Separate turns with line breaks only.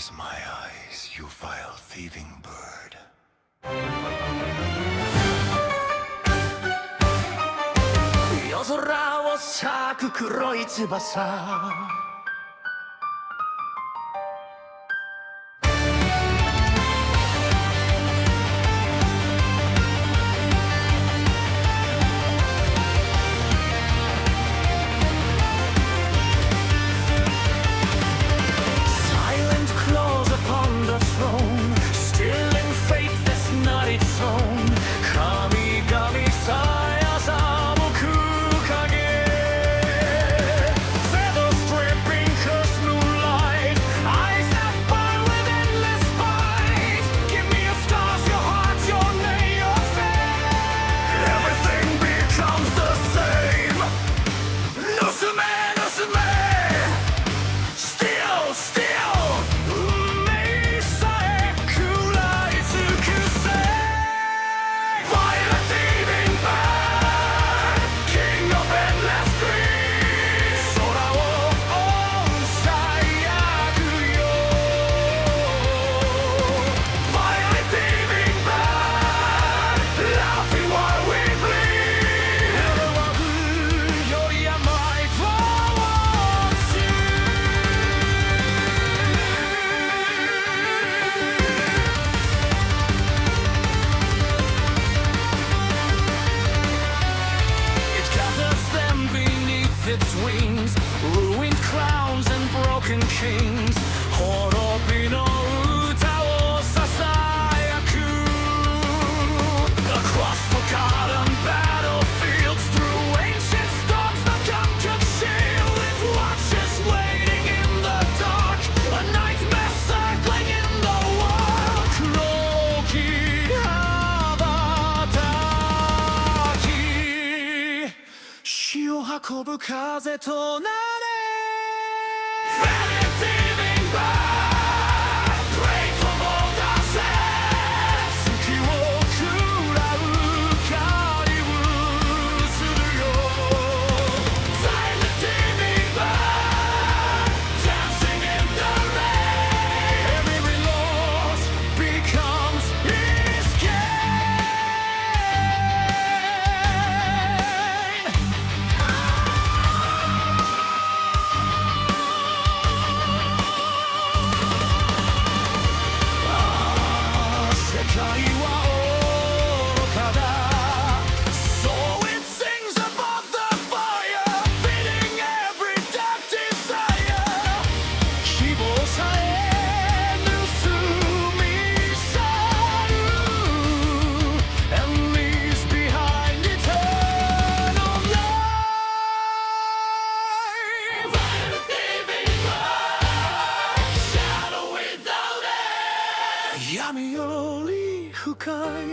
tears my eyes, you vile thieving bird. 夜空を裂く黒い翼Ruined crowns and broken kings 滅びの歌を囁く Across forgotten battlefields Through ancient storms the conquered shield It watches waiting in the dark A nightmare circling in the wild 黒き羽ばたき死を運ぶ風となれ Vile Thieving Bird Great from all the sands 月を喰らう狩りをするよ Vile Thieving Bird Dancing in the rain Every loss becomes his gain 世界は愚かだ So it sings above the fire Feeding every dark desire 希望さえ盗み去る And leaves behind eternal life Vile Thieving Bird Shadow without end 闇より深い